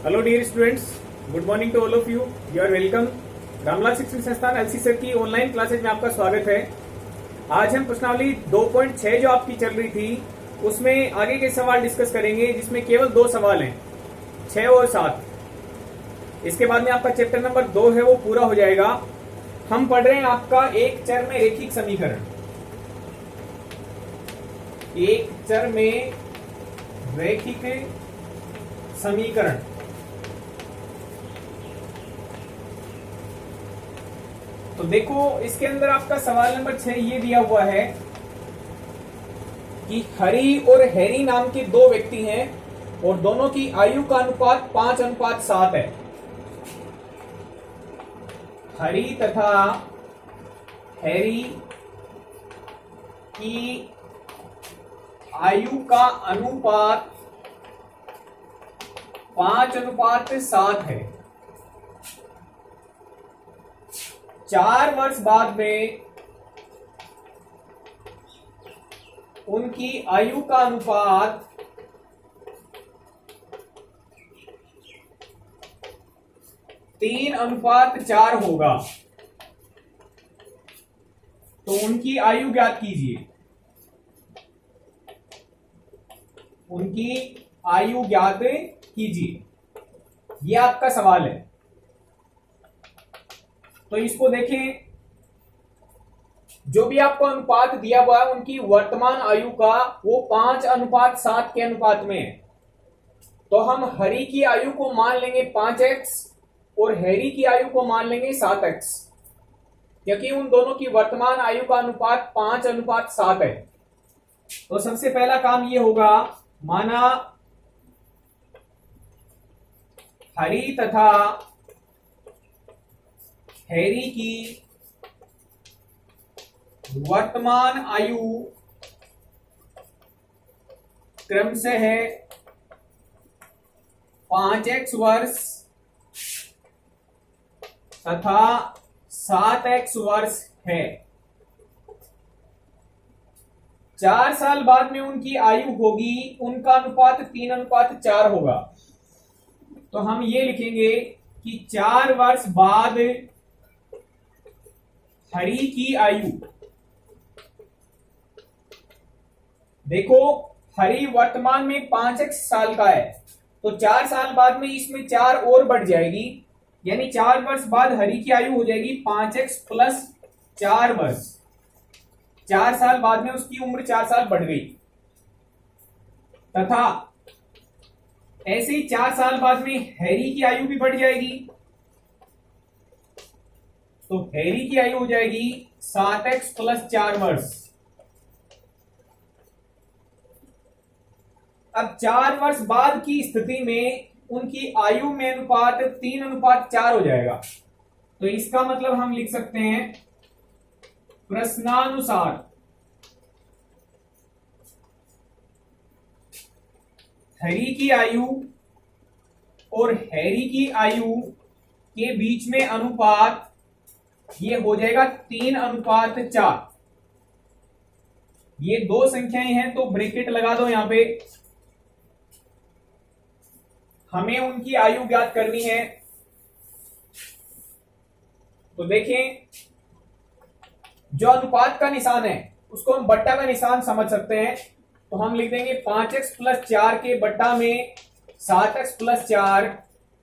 Hello dear students, good morning to all of you. You are welcome. Ramlal शिक्षण संस्थान LC sir की online classes में आपका स्वागत है। आज हम प्रश्नावली 2.6 जो आपकी चल रही थी उसमें आगे के सवाल डिस्कस करेंगे, जिसमें केवल 2 सवाल हैं, 6 और 7। इसके बाद में आपका चैप्टर नंबर 2 है वो पूरा हो जाएगा। हम पढ़ रहे हैं आपका एक चर में रैखिक समीकरण। एक चर में रैखिक समीकरण। तो देखो, इसके अंदर आपका सवाल नंबर 6 ये दिया हुआ है कि हरी और हैरी नाम के 2 व्यक्ति हैं और दोनों की आयु का अनुपात 5:7 है। हरी तथा हैरी की आयु का अनुपात 5:7 है। 4 वर्ष बाद में उनकी आयु का अनुपात 3:4 होगा। तो उनकी आयु ज्ञात कीजिए। उनकी आयु ज्ञात कीजिए, यह आपका सवाल है। तो इसको देखें, जो भी आपको अनुपात दिया हुआ है उनकी वर्तमान आयु का वो 5:7 के अनुपात में है। तो हम हरी की आयु को मान लेंगे 5x और हैरी की आयु को मान लेंगे 7x, क्योंकि उन दोनों की वर्तमान आयु का अनुपात 5:7 है। तो सबसे पहला काम ये होगा, माना हरी तथा हैरी की वर्तमान आयु क्रमशः है 5x वर्ष तथा 7x वर्ष है। 4 साल बाद में उनकी आयु होगी, उनका अनुपात 3:4 होगा। तो हम ये लिखेंगे कि 4 वर्ष बाद हरी की आयु, देखो हरी वर्तमान में 5x साल का है, तो 4 साल बाद में इसमें 4 और बढ़ जाएगी, यानी 4 वर्ष बाद हरी की आयु हो जाएगी 5x प्लस 4 वर्ष। 4 साल बाद में उसकी उम्र 4 साल बढ़ गई, तथा ऐसे ही 4 साल बाद में हैरी की आयु भी बढ़ जाएगी। तो हैरी की आयु हो जाएगी 7x प्लस 4 वर्ष। अब 4 वर्ष बाद की स्थिति में उनकी आयु में अनुपात 3:4 हो जाएगा। तो इसका मतलब हम लिख सकते हैं, प्रश्नानुसार हरी की आयु और हैरी की आयु के बीच में अनुपात ये हो जाएगा 3:4। ये 2 संख्याएं हैं तो ब्रैकेट लगा दो यहां पे। हमें उनकी आयु ज्ञात करनी है। तो देखें, जो अनुपात का निशान है उसको हम बट्टा का निशान समझ सकते हैं। तो हम लिख देंगे 5x प्लस 4 के बट्टा में 7x प्लस 4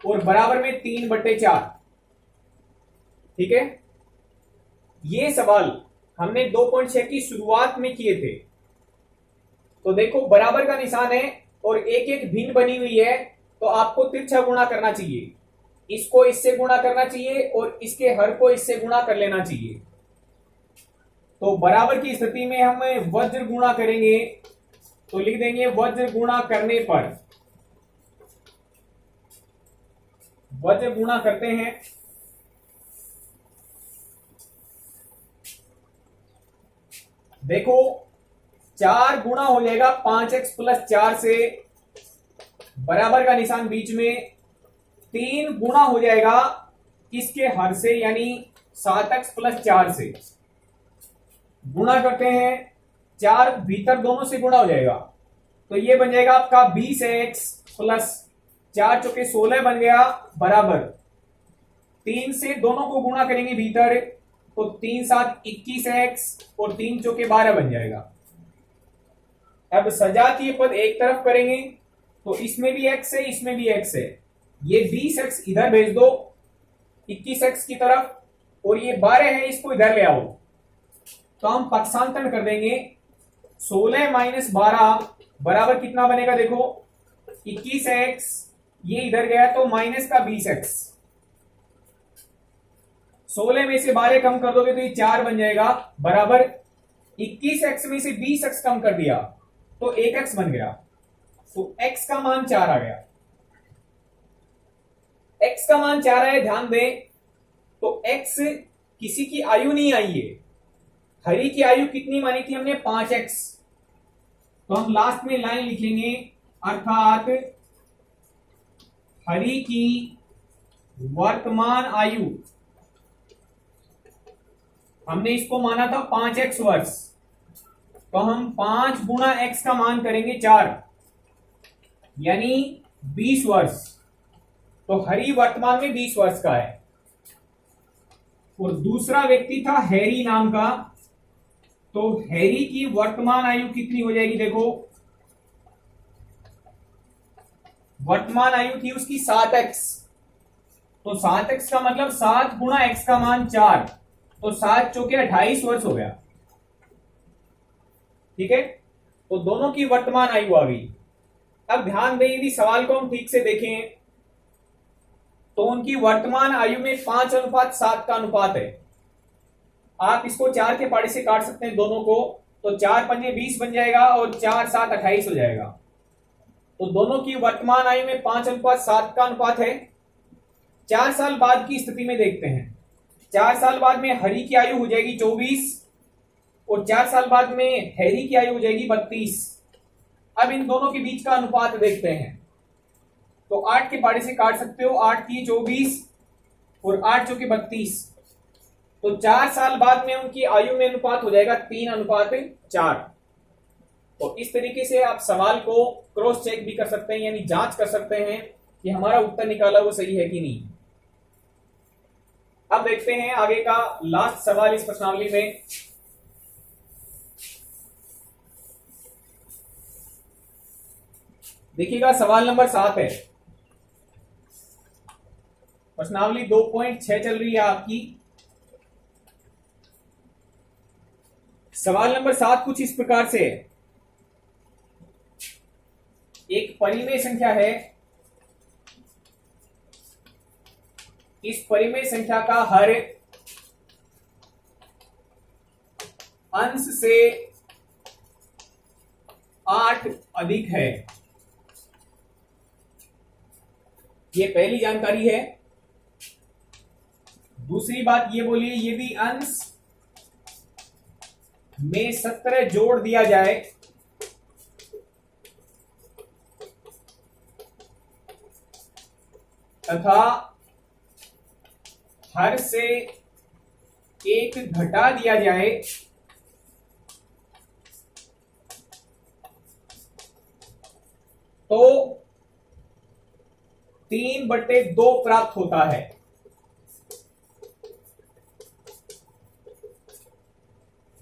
और बराबर में 3/4। ठीक है, ये सवाल हमने 2.6 की शुरुआत में किए थे। तो देखो, बराबर का निशान है और एक एक भिन्न बनी हुई है, तो आपको तिरछा गुणा करना चाहिए। इसको इससे गुणा करना चाहिए और इसके हर को इससे गुणा कर लेना चाहिए। तो बराबर की स्थिति में हम वज्र गुणा करेंगे, तो लिख देंगे वज्र गुणा करने पर, वज्र गुणा करते हैं। देखो, 4 गुणा हो जाएगा 5x प्लस 4 से, बराबर का निशान बीच में, 3 गुणा हो जाएगा इसके हर से यानी 7x प्लस 4 से। गुणा करते हैं, 4 भीतर दोनों से गुणा हो जाएगा, तो ये बन जाएगा आपका 20x प्लस 4 चौके 16 बन गया, बराबर 3 से दोनों को गुणा करेंगे भीतर, तो 3 7 21x और 3 चौके 12 बन जाएगा। अब सजातीय पद एक तरफ करेंगे तो इसमें भी x है, इसमें भी x है, ये 20x इधर भेज दो 21x की तरफ, और ये 12 है, इसको इधर ले आओ। तो हम पक्षांतरण कर देंगे, 16 माइनस 12 बराबर कितना बनेगा, देखो 21x, ये इधर गया तो माइनस का 20x, 16 में से 12 कम कर दोगे तो ये 4 बन जाएगा, बराबर 21x में से 20x कम कर दिया तो 1x बन गया, तो x का मान 4 आ गया। x का मान 4 है, ध्यान दें, तो x किसी की आयु नहीं आई है, हरि की आयु कितनी मानी थी हमने, 5x, तो हम लास्ट में लाइन लिखेंगे, अर्थात हरि की वर्तमान आयु, हमने इसको माना था 5x वर्ष, तो हम 5 गुणा x का मान करेंगे 4, यानी 20 वर्ष, तो हरि वर्तमान में 20 वर्ष का है। और दूसरा व्यक्ति था हैरी नाम का, तो हैरी की वर्तमान आयु कितनी हो जाएगी, देखो वर्तमान आयु थी उसकी 7x, तो 7x का मतलब 7 गुणा x का मान 4, तो 7 चौके 28 वर्ष हो गया। ठीक है, तो दोनों की वर्तमान आयु आ गई। अब ध्यान दें, यदि सवाल को हम ठीक से देखें तो उनकी वर्तमान आयु में 5:7 का अनुपात है। आप इसको 4 के पाड़े से काट सकते हैं दोनों को, तो 4 पंजे 20 बन जाएगा और 4 7 28 हो जाएगा। तो दोनों की वर्तमान आयु में 5:7 का अनुपात है। 4 साल बाद की स्थिति में देखते हैं, 4 साल बाद में हरि की आयु हो जाएगी 24 और 4 साल बाद में हैरी की आयु हो जाएगी 32। अब इन दोनों के बीच का अनुपात देखते हैं, तो 8 के पाड़े से काट सकते हो, 8 की 24 और 8 चौके 32, तो 4 साल बाद में उनकी आयु में अनुपात हो जाएगा 3:4। तो इस तरीके से आप सवाल को क्रॉस चेक भी कर सकते हैं, यानी जांच कर सकते हैं कि हमारा उत्तर निकाला वो सही है कि नहीं। अब देखते हैं आगे का लास्ट सवाल इस प्रश्नावली में। देखिएगा, सवाल नंबर 7 है, प्रश्नावली 2.6 चल रही है आपकी। सवाल नंबर 7 कुछ इस प्रकार से है, एक परिमेय संख्या है, इस परिमेय संख्या का हर अंश से 8 अधिक है। ये पहली जानकारी है। दूसरी बात ये बोलिए, यदि अंश में 17 जोड़ दिया जाए तथा हर से 1 घटा दिया जाए तो 3/2 प्राप्त होता है।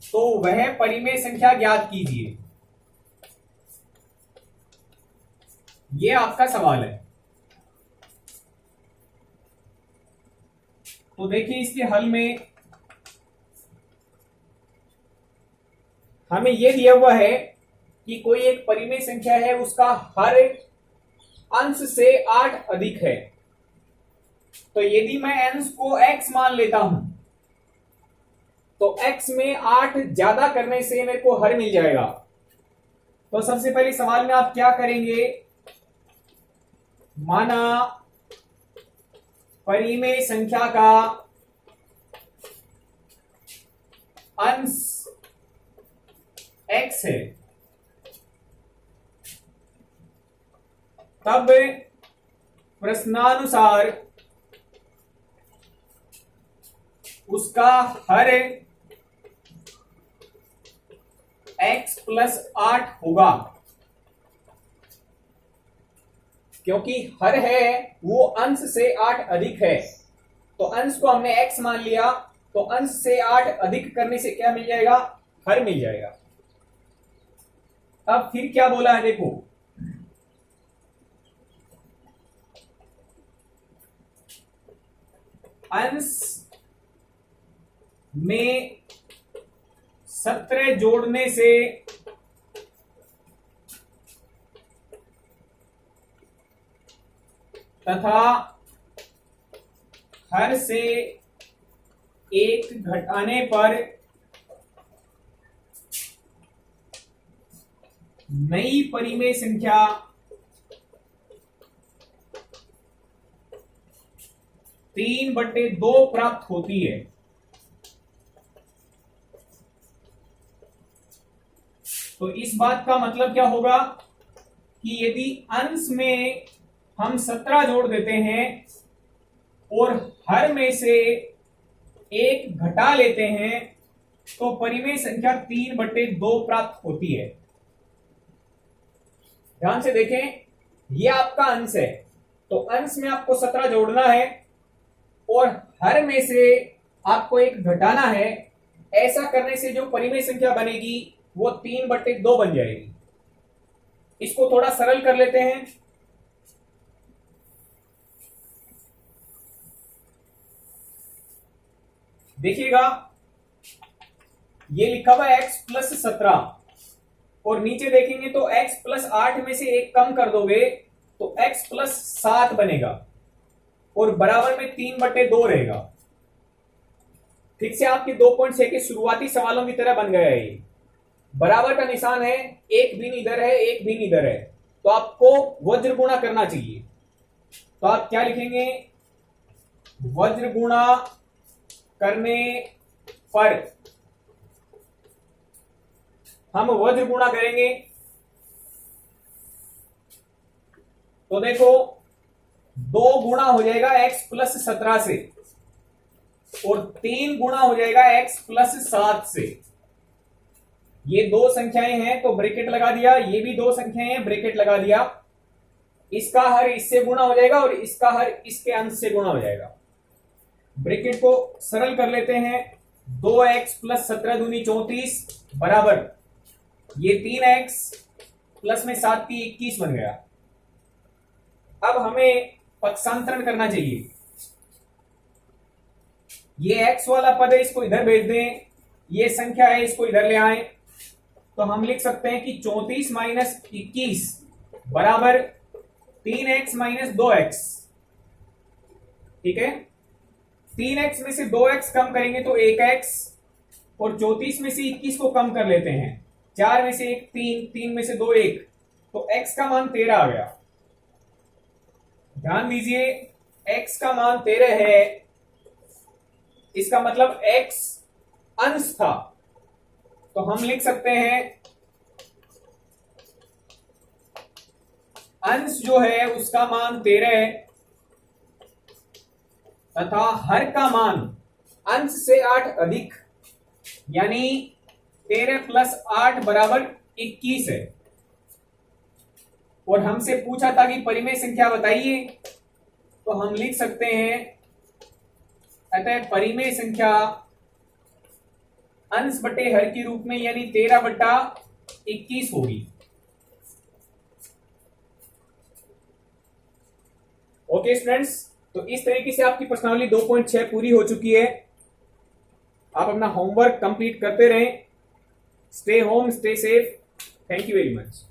तो वह परिमेय संख्या ज्ञात कीजिए। यह आपका सवाल है। तो देखिए, इसके हल में हमें यह दिया हुआ है कि कोई एक परिमेय संख्या है, उसका हर अंश से 8 अधिक है। तो यदि मैं अंश को x मान लेता हूं तो x में 8 ज्यादा करने से मेरे को हर मिल जाएगा। तो सबसे पहले सवाल में आप क्या करेंगे, माना परिमेय संख्या का अंश x है, तब प्रश्नानुसार उसका हर x + 8 होगा। क्योंकि हर है वो अंश से 8 अधिक है, तो अंश को हमने x मान लिया, तो अंश से 8 अधिक करने से क्या मिल जाएगा? हर मिल जाएगा। अब फिर क्या बोला है देखो, अंश में 17 जोड़ने से तथा हर से 1 घटाने पर नई परिमेय संख्या 3/2 प्राप्त होती है। तो इस बात का मतलब क्या होगा कि यदि अंश में हम 17 जोड़ देते हैं और हर में से 1 घटा लेते हैं तो परिमेय संख्या 3/2 प्राप्त होती है। ध्यान से देखें, यह आपका अंश है, तो अंश में आपको 17 जोड़ना है और हर में से आपको 1 घटाना है। ऐसा करने से जो परिमेय संख्या बनेगी वो 3/2 बन जाएगी। इसको थोड़ा सरल कर लेते हैं। देखिएगा, ये लिखा हुआ है x प्लस 17 और नीचे देखेंगे तो x प्लस 8 में से 1 कम कर दोगे तो x प्लस 7 बनेगा और बराबर में 3/2 रहेगा। ठीक से आपके 2.6 के शुरुआती सवालों की तरह बन गया है। ये बराबर का निशान है, एक भिन्न इधर है, एक भिन्न इधर है, तो आपको वज्र गुणा करना चाहिए। तो आप क्या लिखेंगे? वज्र गुणा करने पर हम वज्र गुणा करेंगे तो देखो 2 गुणा हो जाएगा x प्लस 17 से और 3 गुणा हो जाएगा x प्लस 7 से। ये 2 संख्याएं हैं तो ब्रैकेट लगा दिया, ये भी 2 संख्याएं हैं, ब्रैकेट लगा दिया। इसका हर इससे गुणा हो जाएगा और इसका हर इसके अंश से गुणा हो जाएगा। ब्रैकेट को सरल कर लेते हैं। 2x प्लस 17 दूनी 34 बराबर ये 3x प्लस में 7 की 21 बन गया। अब हमें पक्षांतरण करना चाहिए। ये x वाला पद है, इसको इधर भेज दें, ये संख्या है इसको इधर ले आए, तो हम लिख सकते हैं कि 34 माइनस 21 बराबर 3x माइनस 2x। ठीक है, 3x में से 2x कम करेंगे तो 1x और 34 में से 21 को कम कर लेते हैं। 4 में से 1 3, 3 में से 2 1, तो x का मान 13 आ गया। ध्यान दीजिए, x का मान 13 है, इसका मतलब x अंश था, तो हम लिख सकते हैं अंश जो है उसका मान 13 है तथा हर का मान अंश से 8 अधिक, यानी 13 प्लस 8 बराबर 21 है। और हमसे पूछा था कि परिमेय संख्या बताइए, तो हम लिख सकते हैं अतः परिमेय संख्या अंश बटे हर के रूप में यानी 13/21 होगी। ओके स्टूडेंट्स, तो इस तरीके से आपकी प्रश्नावली 2.6 पूरी हो चुकी है। आप अपना होमवर्क कंप्लीट करते रहें। Stay home, stay safe. Thank you very much.